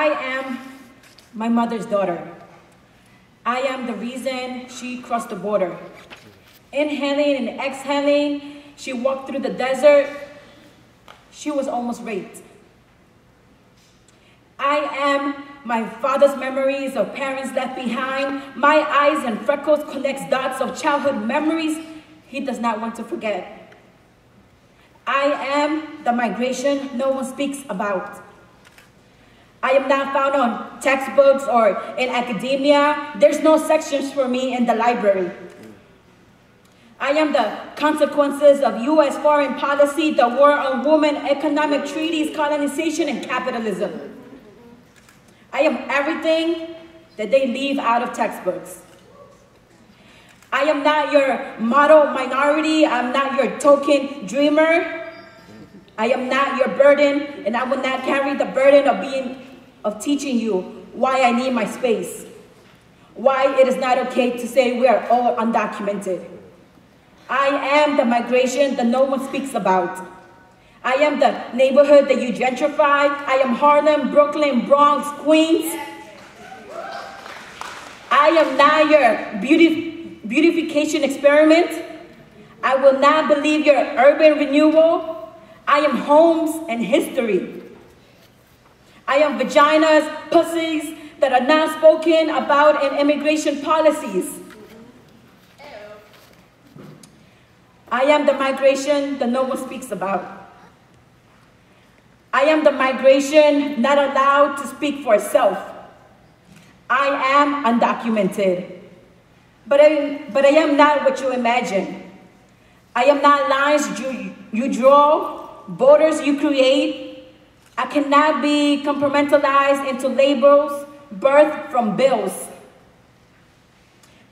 I am my mother's daughter. I am the reason she crossed the border. Inhaling and exhaling, she walked through the desert. She was almost raped. I am my father's memories of parents left behind. My eyes and freckles connects dots of childhood memories he does not want to forget. I am the migration no one speaks about. I am not found on textbooks or in academia. There's no sections for me in the library. I am the consequences of US foreign policy, the war on women, economic treaties, colonization, and capitalism. I am everything that they leave out of textbooks. I am not your model minority. I'm not your token dreamer. I am not your burden, and I will not carry the burden of teaching you why I need my space, why it is not okay to say we are all undocumented. I am the migration that no one speaks about. I am the neighborhood that you gentrify. I am Harlem, Brooklyn, Bronx, Queens. I am not your beautification experiment. I will not believe your urban renewal. I am homes and history. I am vaginas, pussies that are not spoken about in immigration policies. I am the migration that no one speaks about. I am the migration not allowed to speak for itself. I am undocumented. But I am not what you imagine. I am not lines you draw, borders you create. I cannot be compartmentalized into labels, birthed from bills.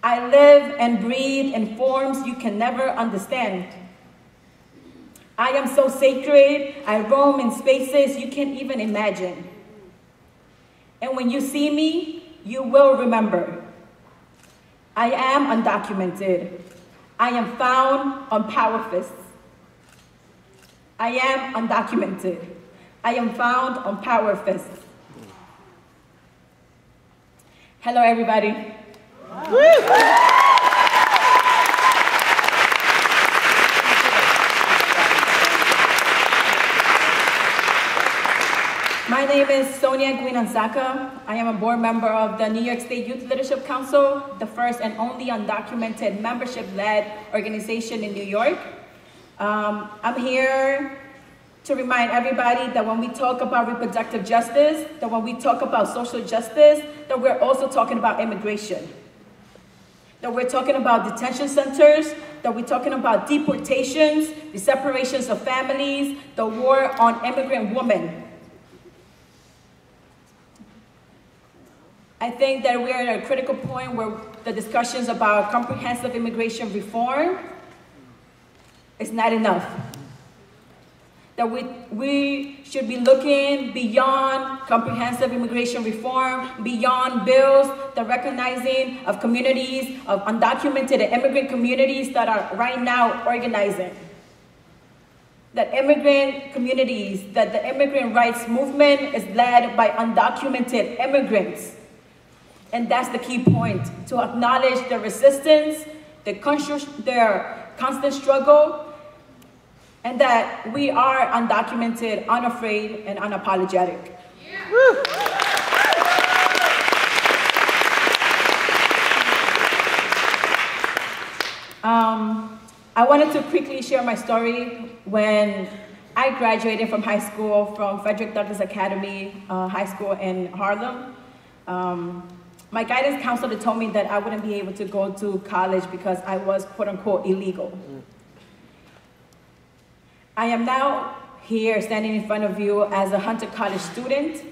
I live and breathe in forms you can never understand. I am so sacred, I roam in spaces you can't even imagine. And when you see me, you will remember. I am undocumented. I am found on power fists. I am undocumented. I am found on power fists. Hello, everybody. My name is Sonia Guinansaca. I am a board member of the New York State Youth Leadership Council, the first and only undocumented membership-led organization in New York. I'm here to remind everybody that when we talk about reproductive justice, that when we talk about social justice, that we're also talking about immigration. That we're talking about detention centers, that we're talking about deportations, the separations of families, the war on immigrant women. I think that we're at a critical point where the discussions about comprehensive immigration reform is not enough. That we should be looking beyond comprehensive immigration reform, beyond bills, the recognizing of communities, of undocumented immigrant communities that are right now organizing. That immigrant communities, that the immigrant rights movement is led by undocumented immigrants. And that's the key point, to acknowledge their resistance, their constant struggle, and that we are undocumented, unafraid, and unapologetic. Yeah. I wanted to quickly share my story. When I graduated from high school, from Frederick Douglass Academy High School in Harlem, my guidance counselor told me that I wouldn't be able to go to college because I was, quote unquote, illegal. I am now here standing in front of you as a Hunter College student.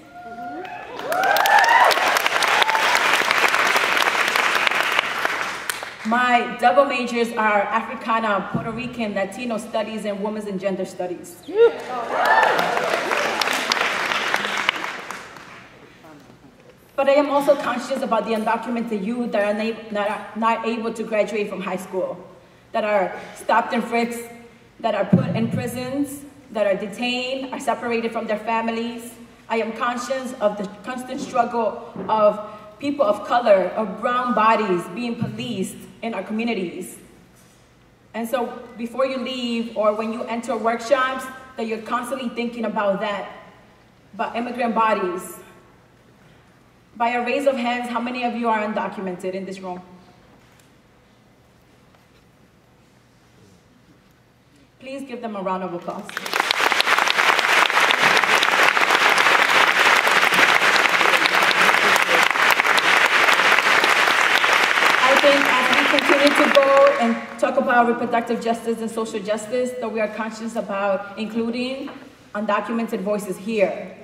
My double majors are Africana, Puerto Rican, Latino studies, and women's and gender studies. But I am also conscious about the undocumented youth that are not able to graduate from high school, that are stopped and frisked, that are put in prisons, that are detained, are separated from their families, I am conscious of the constant struggle of people of color, of brown bodies being policed in our communities. And so before you leave or when you enter workshops, that you're constantly thinking about that, about immigrant bodies. By a raise of hands, how many of you are undocumented in this room? Please give them a round of applause. I think as we continue to go and talk about reproductive justice and social justice, that we are conscious about including undocumented voices here,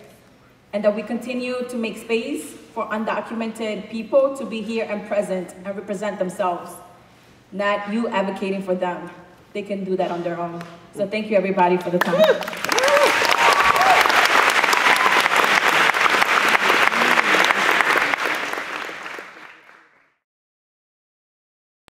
and that we continue to make space for undocumented people to be here and present and represent themselves, not you advocating for them. They can do that on their own. So thank you everybody for the time.